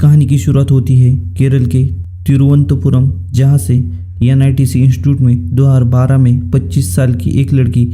कहानी की शुरुआत होती है केरल के तिरुवनंतपुरम, जहां से NITC इंस्टीट्यूट में 2012 में 25 साल की एक लड़की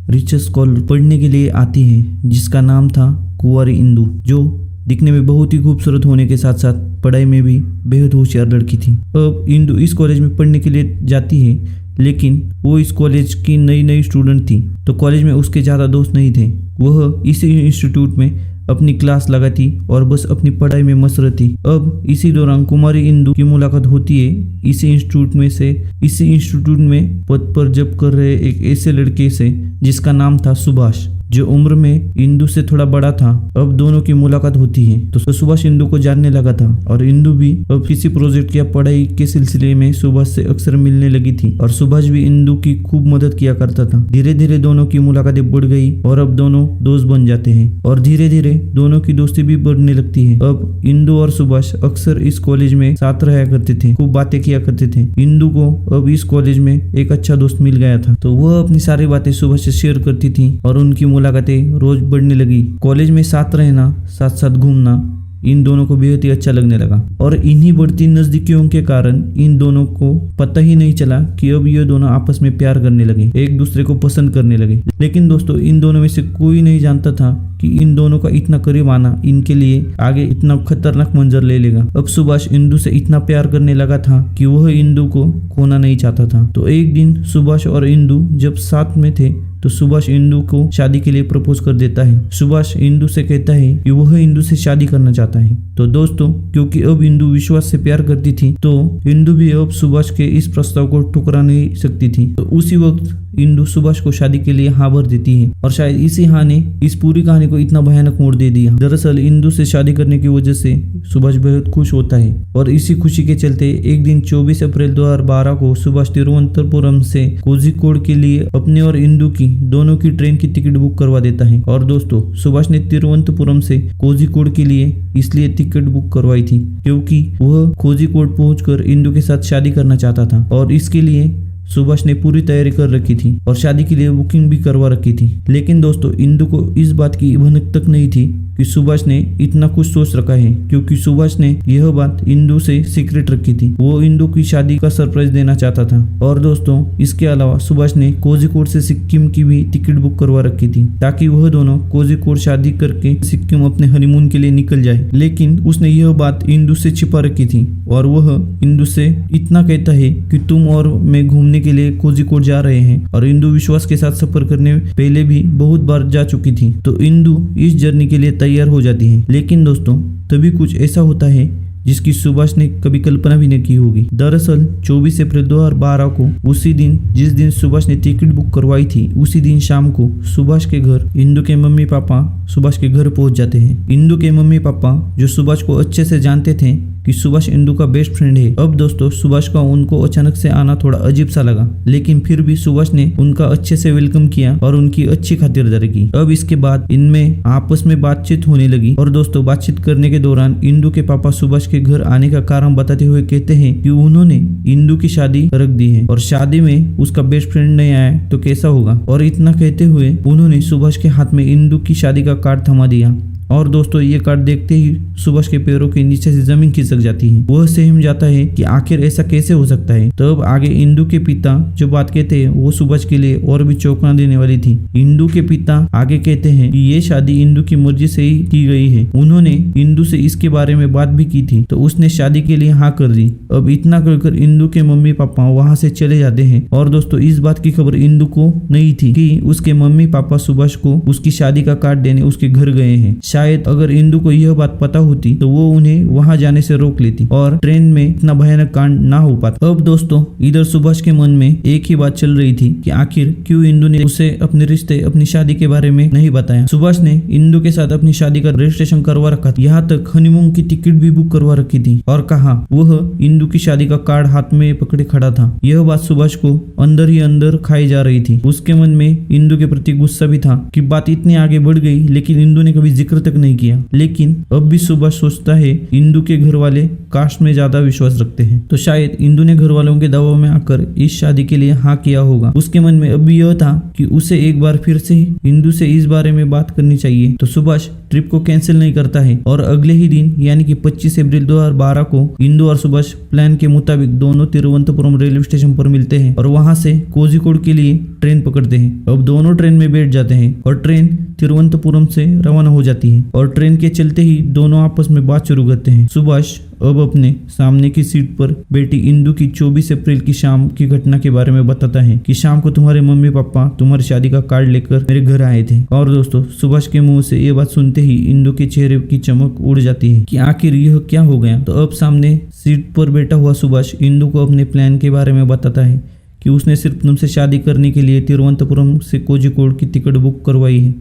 रिसर्च स्कॉलर पढ़ने के लिए आती है, जिसका नाम था कुंवारी इंदु, जो दिखने में बहुत ही खूबसूरत होने के साथ साथ पढ़ाई में भी बेहद होशियार लड़की थी। अब इंदु इस कॉलेज में पढ़ने के लिए जाती है, लेकिन वो इस कॉलेज की नई स्टूडेंट थी, तो कॉलेज में उसके ज़्यादा दोस्त नहीं थे। वह इसी इंस्टीट्यूट में अपनी क्लास लगाती और बस अपनी पढ़ाई में मसरूफ थी। अब इसी दौरान कुमारी इंदु की मुलाकात होती है इसी इंस्टीट्यूट में पद पर जॉब कर रहे एक ऐसे लड़के से जिसका नाम था सुभाष, जो उम्र में इंदु से थोड़ा बड़ा था। अब दोनों की मुलाकात होती है तो सुभाष इंदु को जानने लगा था और इंदु भी अब किसी प्रोजेक्ट या पढ़ाई के सिलसिले में सुभाष से अक्सर मिलने लगी थी और सुभाष भी इंदु की खूब मदद किया करता था। धीरे धीरे दोनों की मुलाकातें बढ़ गई और अब दोनों दोस्त बन जाते हैं और धीरे धीरे दोनों की दोस्ती भी बढ़ने लगती है। अब इंदु और सुभाष अक्सर इस कॉलेज में साथ रहा करते थे, खूब बातें किया करते थे। इंदु को अब इस कॉलेज में एक अच्छा दोस्त मिल गया था, तो वह अपनी सारी बातें सुभाष से शेयर करती थी और उनकी मुलाकातें रोज बढ़ने लगी। कॉलेज में साथ रहना, साथ साथ घूमना इन दोनों को बेहद ही अच्छा लगने लगा और इन्हीं बढ़ती नजदीकियों के कारण इन दोनों को पता ही नहीं चला कि अब ये दोनों आपस में प्यार करने लगे, एक दूसरे को पसंद करने लगे। लेकिन दोस्तों, इन दोनों में से कोई नहीं जानता था कि इन दोनों का इतना करीब आना इनके लिए आगे इतना खतरनाक मंजर ले लेगा। अब सुभाष इंदु से इतना प्यार करने लगा था कि वह इंदु को खोना नहीं चाहता था। तो एक दिन सुभाष और इंदु जब साथ में थे तो सुभाष इंदु को शादी के लिए प्रपोज कर देता है। सुभाष इंदु से कहता है कि वह इंदु से शादी करना चाहता है। तो दोस्तों, क्योंकि अब इंदु विश्वास से प्यार करती थी, तो इंदु भी अब सुभाष के इस प्रस्ताव को ठुकरा नहीं सकती थी। तो उसी वक्त इंदु सुभाष को शादी के लिए हाँ भर देती है और शायद इसी हाँ ने इस पूरी कहानी को इतना भयानक मोड़ दे दिया। दरअसल इंदु से शादी करने की वजह से सुभाष बेहद खुश होता है और इसी खुशी के चलते एक दिन 24 अप्रैल 2012 को सुभाष तिरुवनंतपुरम से कोझिकोड के लिए अपने और इंदु की दोनों की ट्रेन की टिकट बुक करवा देता है। और दोस्तों, सुभाष ने तिरुवनंतपुरम से कोझिकोड के लिए इसलिए टिकट बुक करवाई थी क्योंकि वह कोझिकोड पहुंचकर इंदु के साथ शादी करना चाहता था और इसके लिए सुभाष ने पूरी तैयारी कर रखी थी और शादी के लिए बुकिंग भी करवा रखी थी। लेकिन दोस्तों, इंदु को इस बात की भनक तक नहीं थी कि सुभाष ने इतना कुछ सोच रखा है, क्योंकि सुभाष ने यह बात इंदु से सीक्रेट रखी थी। वो इंदु की शादी का सरप्राइज देना चाहता था। और दोस्तों, इसके अलावा सुभाष ने कोझिकोड से सिक्किम की भी टिकट बुक करवा रखी थी ताकि वह दोनों कोझिकोड शादी करके सिक्किम अपने हनीमून के लिए निकल जाए। लेकिन उसने यह बात इंदु से छिपा रखी थी और वह इंदु से इतना कहता है कि तुम और मैं घूमने के लिए कोझिकोड जा रहे हैं। और इंदु विश्वास के साथ सफर करने पहले भी बहुत बार जा चुकी थी, तो इंदु इस जर्नी के लिए तैयार हो जाती है। लेकिन दोस्तों, तभी कुछ ऐसा होता है जिसकी सुभाष ने कभी कल्पना भी नहीं की होगी। दरअसल 24 अप्रैल 2012 को, उसी दिन जिस दिन सुभाष ने टिकट बुक करवाई थी, उसी दिन शाम को सुभाष के घर इंदु के मम्मी पापा सुभाष के घर पहुंच जाते हैं। इंदु के मम्मी पापा, जो सुभाष को अच्छे से जानते थे कि सुभाष इंदु का बेस्ट फ्रेंड है। अब दोस्तों, सुभाष का उनको अचानक से आना थोड़ा अजीब सा लगा, लेकिन फिर भी सुभाष ने उनका अच्छे से वेलकम किया और उनकी अच्छी खातिरदारी की। अब इसके बाद इनमें आपस में बातचीत होने लगी और दोस्तों, बातचीत करने के दौरान इंदु के पापा सुभाष के घर आने का कारण बताते हुए कहते हैं कि उन्होंने इंदु की शादी रख दी है और शादी में उसका बेस्ट फ्रेंड नहीं आया तो कैसा होगा। और इतना कहते हुए उन्होंने सुभाष के हाथ में इंदु की शादी का कार्ड थमा दिया। और दोस्तों, ये कार्ड देखते ही सुभाष के पैरों के नीचे से जमीन खिसक जाती है। वह सहम जाता है कि आखिर ऐसा कैसे हो सकता है। तब आगे इंदु के पिता जो बात कहते हैं वो सुभाष के लिए और भी चौंका देने वाली थी। इंदु के पिता आगे कहते हैं कि ये शादी इंदु की मर्जी से ही की गई है। उन्होंने इंदु से इसके बारे में बात भी की थी, तो उसने शादी के लिए हाँ कर दी। अब इतना कहकर इंदु के मम्मी पापा वहाँ से चले जाते हैं। और दोस्तों, इस बात की खबर इंदु को नहीं थी कि उसके मम्मी पापा सुभाष को उसकी शादी का कार्ड देने उसके घर गए हैं। शायद अगर इंदु को यह बात पता होती तो वो उन्हें वहां जाने से रोक लेती और ट्रेन में इतना भयानक कांड ना हो पाता। अब दोस्तों, इधर सुभाष के मन में एक ही बात चल रही थी कि आखिर क्यों इंदु ने उसे अपने रिश्ते, अपनी शादी के बारे में नहीं बताया। सुभाष ने इंदु के साथ अपनी शादी का रजिस्ट्रेशन करवा रखा था, यहाँ तक हनीमून की टिकट भी बुक करवा रखी थी और कहा वह इंदु की शादी का कार्ड हाथ में पकड़े खड़ा था। यह बात सुभाष को अंदर ही अंदर खाई जा रही थी। उसके मन में इंदु के प्रति गुस्सा भी था कि बात इतनी आगे बढ़ गई, लेकिन इंदु ने कभी जिक्र तक नहीं किया। लेकिन अब भी सुभाष सोचता है इंदु के घर वाले कास्ट में ज्यादा विश्वास रखते हैं, तो शायद इंदु ने घर वालों के दबाव में आकर इस शादी के लिए हाँ किया होगा। उसके मन में अब भी यह था कि उसे एक बार फिर से इंदु से इस बारे में बात करनी चाहिए। तो सुभाष ट्रिप को कैंसिल नहीं करता है और अगले ही दिन यानी कि 25 अप्रैल 2012 को इंदु और सुभाष प्लान के मुताबिक दोनों तिरुवनंतपुरम रेलवे स्टेशन पर मिलते हैं और वहां से कोझिकोड के लिए ट्रेन पकड़ते हैं। अब दोनों ट्रेन में बैठ जाते हैं और ट्रेन तिरुवनंतपुरम से रवाना हो जाती है और ट्रेन के चलते ही दोनों आपस में बात शुरू करते हैं। सुभाष अब अपने सामने की सीट पर बैठी इंदु की 24 अप्रैल की शाम की घटना के बारे में बताता है कि शाम को तुम्हारे मम्मी पापा तुम्हारी शादी का कार्ड लेकर मेरे घर आए थे। और दोस्तों सुभाष के मुंह से ये बात सुनते ही इंदु के चेहरे की चमक उड़ जाती है कि आखिर यह क्या हो गया। तो अब सामने सीट पर बैठा हुआ सुभाष इंदु को अपने प्लान के बारे में बताता है कि उसने सिर्फ तुमसे शादी करने के लिए तिरुवनंतपुरम से कोझिकोड की टिकट बुक करवाई है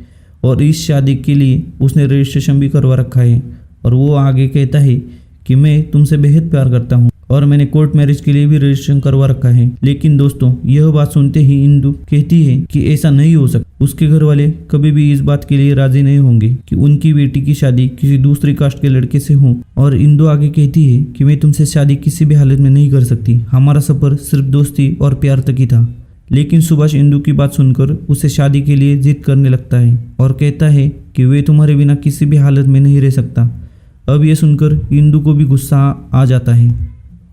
और इस शादी के लिए उसने रजिस्ट्रेशन भी करवा रखा है। और वो आगे कहता है कि मैं तुमसे बेहद प्यार करता हूँ और मैंने कोर्ट मैरिज के लिए भी रजिस्ट्रेशन करवा रखा है। लेकिन दोस्तों यह बात सुनते ही इंदु कहती है कि ऐसा नहीं हो सकता। उसके घर वाले कभी भी इस बात के लिए राजी नहीं होंगे कि उनकी बेटी की शादी किसी दूसरी कास्ट के लड़के से हो। और इंदु आगे कहती है कि मैं तुमसे शादी किसी भी हालत में नहीं कर सकती, हमारा सफर सिर्फ दोस्ती और प्यार तक ही था। लेकिन सुभाष इंदु की बात सुनकर उसे शादी के लिए जिद करने लगता है और कहता है कि वे तुम्हारे बिना किसी भी हालत में नहीं रह सकता। अब यह सुनकर इंदु को भी गुस्सा आ जाता है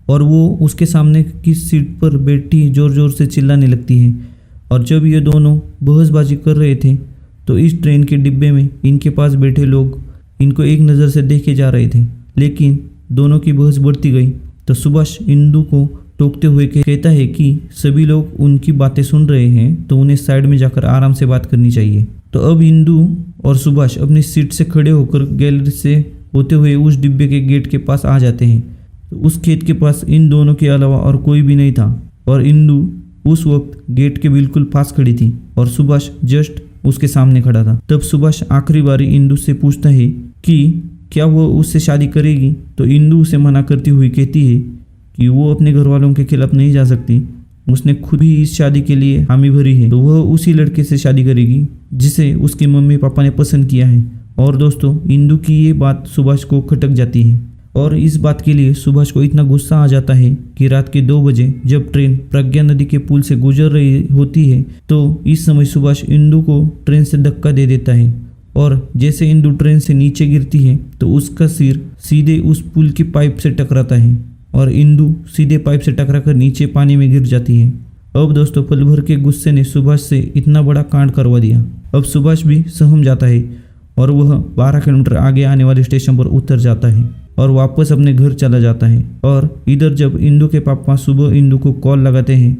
और वो उसके सामने की सीट पर बैठी जोर जोर से चिल्लाने लगती है। और जब ये दोनों बहसबाजी कर रहे थे तो इस ट्रेन के डिब्बे में इनके पास बैठे लोग इनको एक नज़र से देखे जा रहे थे। लेकिन दोनों की बहस बढ़ती गई तो सुभाष इंदु को टोकते हुए कहता है कि सभी लोग उनकी बातें सुन रहे हैं तो उन्हें साइड में जाकर आराम से बात करनी चाहिए। तो अब इंदु और सुभाष अपनी सीट से खड़े होकर गैलरी से होते हुए उस डिब्बे के गेट के पास आ जाते हैं। तो उस खेत के पास इन दोनों के अलावा और कोई भी नहीं था और इंदु उस वक्त गेट के बिल्कुल पास खड़ी थी और सुभाष जस्ट उसके सामने खड़ा था। तब सुभाष आखिरी बारी इंदु से पूछता है कि क्या वो उससे शादी करेगी। तो इंदु उसे मना करती हुई कहती है कि वो अपने घर वालों के खिलाफ नहीं जा सकती, उसने खुद ही इस शादी के लिए हामी भरी है तो वह उसी लड़के से शादी करेगी जिसे उसके मम्मी पापा ने पसंद किया है। और दोस्तों इंदु की ये बात सुभाष को खटक जाती है और इस बात के लिए सुभाष को इतना गुस्सा आ जाता है कि रात के 2 बजे जब ट्रेन प्रज्ञा नदी के पुल से गुजर रही होती है तो इस समय सुभाष इंदु को ट्रेन से धक्का दे देता है और जैसे इंदु ट्रेन से नीचे गिरती है तो उसका सिर सीधे उस पुल की पाइप से टकराता है और इंदु सीधे पाइप से टकराकर नीचे पानी में गिर जाती है। अब दोस्तों पल भर के गुस्से ने सुभाष से इतना बड़ा कांड करवा दिया। अब सुभाष भी सहम जाता है और वह 12 किलोमीटर आगे आने वाले स्टेशन पर उतर जाता है और वापस अपने घर चला जाता है। और इधर जब इंदु के पापा सुबह इंदु को कॉल लगाते हैं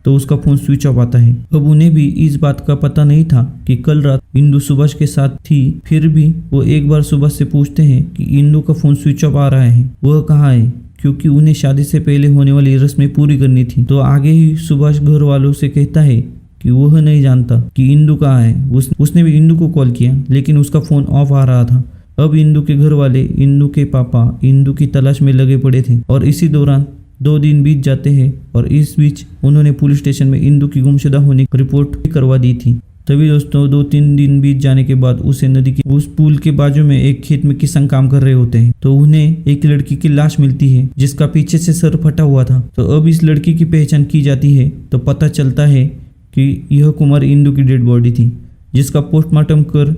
तो उसका फ़ोन स्विच ऑफ आता है। अब उन्हें भी इस बात का पता नहीं था कि कल रात इंदु सुभाष के साथ थी। फिर भी वो एक बार सुभाष से पूछते हैं कि इंदु का फ़ोन स्विच ऑफ आ रहा है, वह कहाँ है, क्योंकि उन्हें शादी से पहले होने वाली रस्में पूरी करनी थी। तो आगे ही सुभाष घर वालों से कहता है कि वह नहीं जानता कि इंदु कहाँ है। उसने भी इंदु को कॉल किया लेकिन उसका फ़ोन ऑफ आ रहा था। अब इंदु के घर वाले इंदु के पापा इंदु की तलाश में लगे पड़े थे और इसी दौरान 2 दिन बीत जाते हैं और इस बीच उन्होंने पुलिस स्टेशन में इंदु की गुमशुदा होने की रिपोर्ट भी करवा दी थी। तभी दोस्तों 2-3 दिन बीत जाने के बाद उसे नदी के उस पुल के बाजू में एक खेत में किसान काम कर रहे होते हैं तो उन्हें एक लड़की की लाश मिलती है जिसका पीछे से सर फटा हुआ था। तो अब इस लड़की की पहचान की जाती है तो पता चलता है कि यह कुमारी इंदु की डेड बॉडी थी जिसका पोस्टमार्टम कर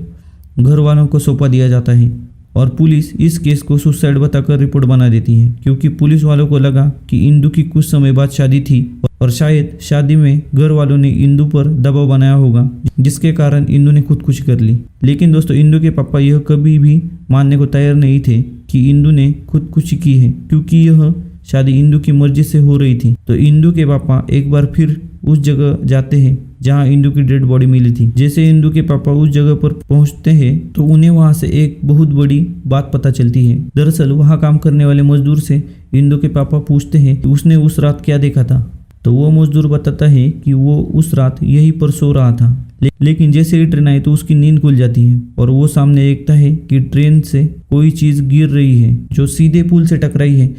घर वालों को सौंपा दिया जाता है और पुलिस इस केस को सुसाइड बताकर रिपोर्ट बना देती है क्योंकि पुलिस वालों को लगा कि इंदु की कुछ समय बाद शादी थी और शायद शादी में घर वालों ने इंदु पर दबाव बनाया होगा जिसके कारण इंदु ने खुदकुशी कर ली। लेकिन दोस्तों इंदु के पापा यह कभी भी मानने को तैयार नहीं थे कि इंदु ने खुदकुशी की है क्योंकि यह शादी इंदु की मर्जी से हो रही थी। तो इंदु के पापा एक बार फिर उस जगह जाते हैं जहां इंदु की डेड बॉडी मिली थी। जैसे इंदु के पापा उस जगह पर पहुंचते हैं तो उन्हें वहां से एक बहुत बड़ी बात पता चलती है। दरअसल वहां काम करने वाले मजदूर से इंदु के पापा पूछते हैं कि उसने उस रात क्या देखा था। तो वो मजदूर बताता है कि वो उस रात यहीं पर सो रहा था लेकिन जैसे ही ट्रेन आई तो उसकी नींद खुल जाती है और वो सामने देखता है कि ट्रेन से कोई चीज गिर रही है जो सीधे पुल से टकराई है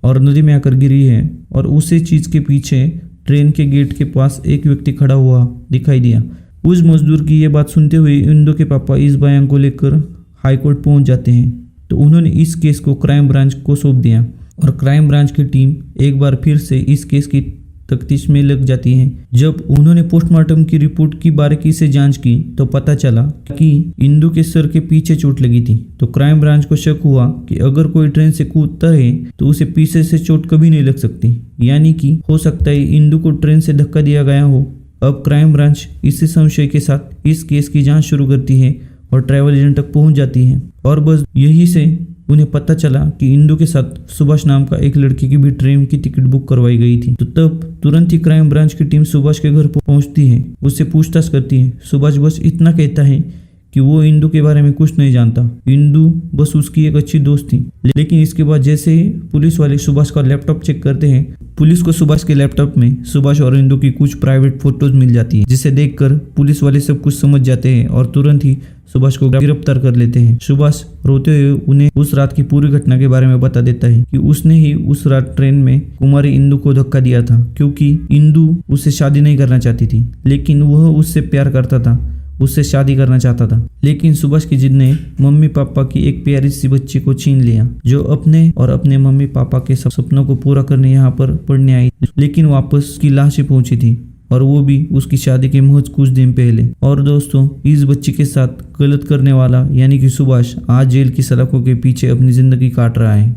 और नदी में आकर गिरी है और उसी चीज के पीछे ट्रेन के गेट के पास एक व्यक्ति खड़ा हुआ दिखाई दिया। उस मजदूर की ये बात सुनते हुए इंदु के पापा इस बयान को लेकर हाईकोर्ट पहुंच जाते हैं। तो उन्होंने इस केस को क्राइम ब्रांच को सौंप दिया और क्राइम ब्रांच की टीम एक बार फिर से इस केस की तफ्तीश में लग जाती हैं। जब उन्होंने पोस्टमार्टम की रिपोर्ट की बारीकी से जांच की तो पता चला कि इंदु के सर के पीछे चोट लगी थी। तो क्राइम ब्रांच को शक हुआ कि अगर कोई ट्रेन से कूदता है तो उसे पीछे से चोट कभी नहीं लग सकती, यानी कि हो सकता है इंदु को ट्रेन से धक्का दिया गया हो। अब क्राइम ब्रांच इसी संशय के साथ इस केस की जांच शुरू करती है और ट्रैवल एजेंट तक पहुंच जाती है। और बस यही से उन्हें पता चला कि इंदु के साथ सुभाष नाम का एक लड़के की भी ट्रेन की टिकट बुक करवाई गई थी। तो तब तुरंत ही क्राइम ब्रांच की टीम सुभाष के घर पहुंचती है, उससे पूछताछ करती है। सुभाष बस इतना कहता है कि वो इंदु के बारे में कुछ नहीं जानता, इंदु बस उसकी एक अच्छी दोस्त थी। लेकिन इसके बाद जैसे ही पुलिस वाले सुभाष का लैपटॉप चेक करते हैं, पुलिस को सुभाष के लैपटॉप में सुभाष और इंदु की कुछ प्राइवेट फोटोज मिल जाती है, जिसे देखकर पुलिस वाले सब कुछ समझ जाते हैं और तुरंत ही सुभाष को गिरफ्तार कर लेते हैं। सुभाष रोते हुए उन्हें उस रात की पूरी घटना के बारे में बता देता है कि उसने ही उस रात ट्रेन में कुमारी इंदु को धक्का दिया था, क्योंकि इंदु उससे शादी नहीं करना चाहती थी, लेकिन वह उससे प्यार करता था, उससे शादी करना चाहता था। लेकिन सुभाष की जिद ने मम्मी पापा की एक प्यारी सी बच्ची को छीन लिया, जो अपने और अपने मम्मी पापा के सपनों को पूरा करने यहाँ पर पढ़ने आई, लेकिन वापस की लाश ही पहुंची थी, और वो भी उसकी शादी के महज कुछ दिन पहले। और दोस्तों, इस बच्ची के साथ गलत करने वाला यानी कि सुभाष आज जेल की सलाखों के पीछे अपनी जिंदगी काट रहा है।